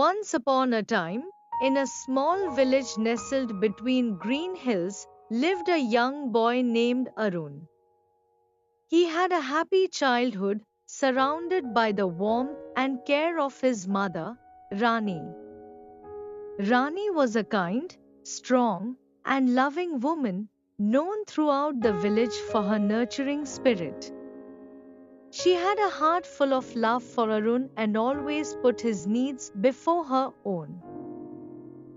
Once upon a time, in a small village nestled between green hills, lived a young boy named Arun. He had a happy childhood, surrounded by the warmth and care of his mother, Rani. Rani was a kind, strong, and loving woman, known throughout the village for her nurturing spirit. She had a heart full of love for Arun and always put his needs before her own.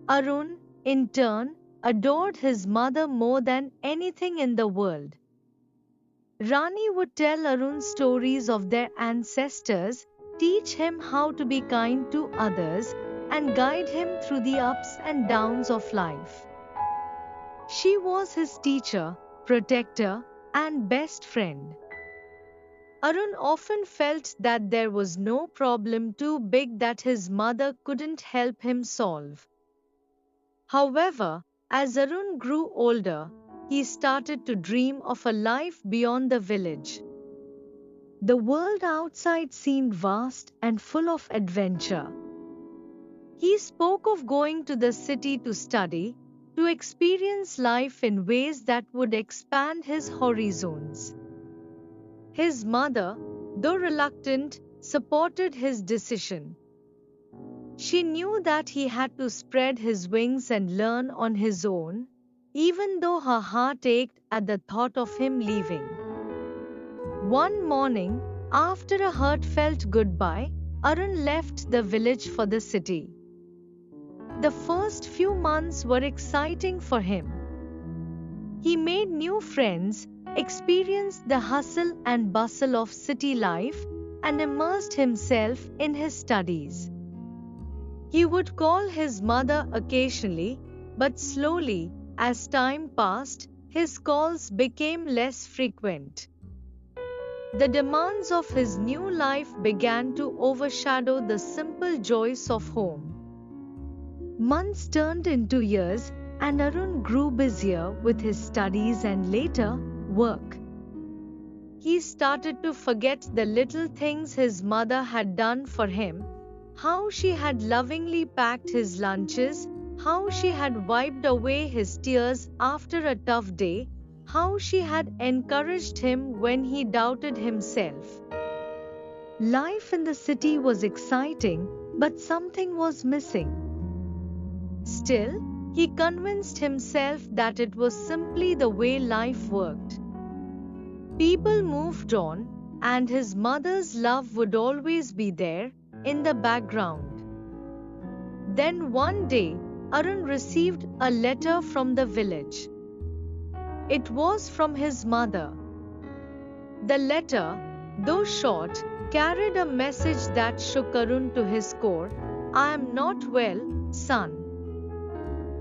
Arun, in turn, adored his mother more than anything in the world. Rani would tell Arun stories of their ancestors, teach him how to be kind to others, and guide him through the ups and downs of life. She was his teacher, protector, and best friend. Arun often felt that there was no problem too big that his mother couldn't help him solve. However, as Arun grew older, he started to dream of a life beyond the village. The world outside seemed vast and full of adventure. He spoke of going to the city to study, to experience life in ways that would expand his horizons. His mother, though reluctant, supported his decision. She knew that he had to spread his wings and learn on his own, even though her heart ached at the thought of him leaving. One morning, after a heartfelt goodbye, Arun left the village for the city. The first few months were exciting for him. He made new friends, experienced the hustle and bustle of city life, and immersed himself in his studies. He would call his mother occasionally, but slowly, as time passed, his calls became less frequent. The demands of his new life began to overshadow the simple joys of home. Months turned into years, and Arun grew busier with his studies and later, work. He started to forget the little things his mother had done for him, how she had lovingly packed his lunches, how she had wiped away his tears after a tough day, how she had encouraged him when he doubted himself. Life in the city was exciting, but something was missing. Still, he convinced himself that it was simply the way life worked. People moved on, and his mother's love would always be there, in the background. Then one day, Arun received a letter from the village. It was from his mother. The letter, though short, carried a message that shook Arun to his core. "I am not well, son.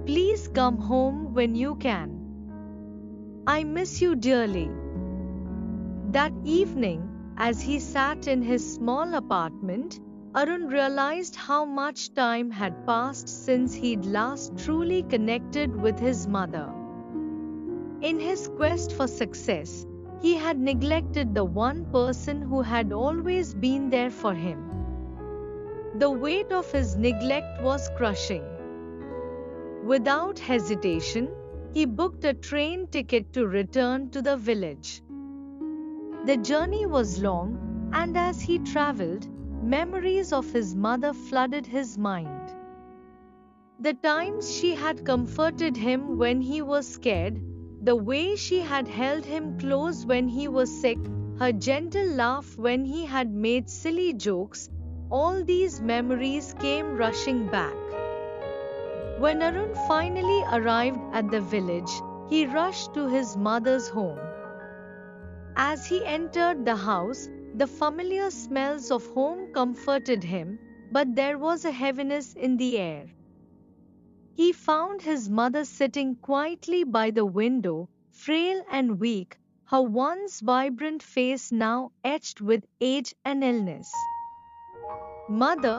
Please come home when you can. I miss you dearly." That evening, as he sat in his small apartment, Arun realized how much time had passed since he'd last truly connected with his mother. In his quest for success, he had neglected the one person who had always been there for him. The weight of his neglect was crushing. Without hesitation, he booked a train ticket to return to the village. The journey was long, and as he traveled, memories of his mother flooded his mind. The times she had comforted him when he was scared, the way she had held him close when he was sick, her gentle laugh when he had made silly jokes, all these memories came rushing back. When Arun finally arrived at the village, he rushed to his mother's home. As he entered the house, the familiar smells of home comforted him, but there was a heaviness in the air. He found his mother sitting quietly by the window, frail and weak, her once vibrant face now etched with age and illness. "Mother,"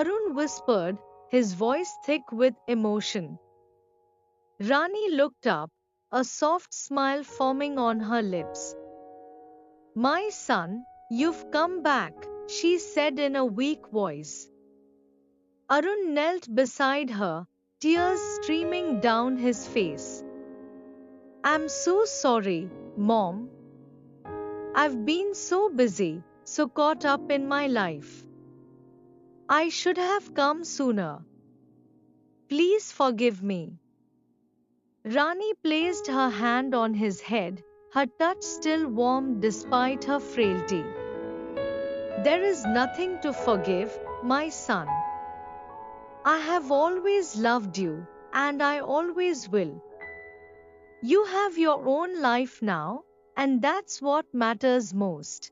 Arun whispered, his voice thick with emotion. Rani looked up, a soft smile forming on her lips. "My son, you've come back," she said in a weak voice. Arun knelt beside her, tears streaming down his face. I'm so sorry, Mom. I've been so busy, so caught up in my life. I should have come sooner. Please forgive me. Rani placed her hand on his head, her touch still warm despite her frailty. There is nothing to forgive, my son. I have always loved you, and I always will. You have your own life now, and that's what matters most.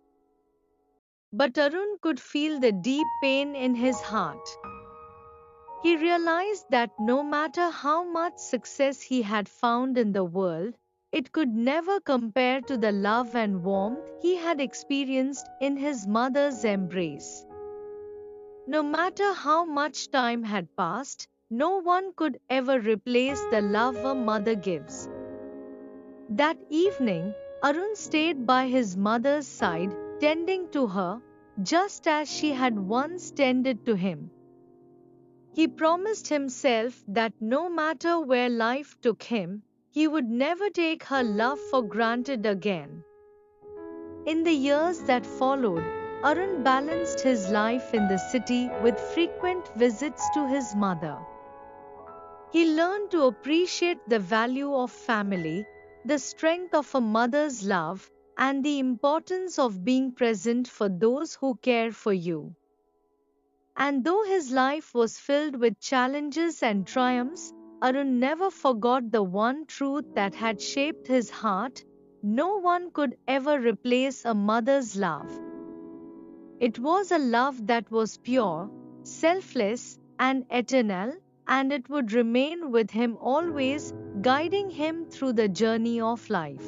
But Arun could feel the deep pain in his heart. He realized that no matter how much success he had found in the world, it could never compare to the love and warmth he had experienced in his mother's embrace. No matter how much time had passed, no one could ever replace the love a mother gives. That evening, Arun stayed by his mother's side, tending to her, just as she had once tended to him. He promised himself that no matter where life took him, he would never take her love for granted again. In the years that followed, Arun balanced his life in the city with frequent visits to his mother. He learned to appreciate the value of family, the strength of a mother's love, and the importance of being present for those who care for you. And though his life was filled with challenges and triumphs, Arun never forgot the one truth that had shaped his heart: no one could ever replace a mother's love. It was a love that was pure, selfless, and eternal, and it would remain with him always, guiding him through the journey of life.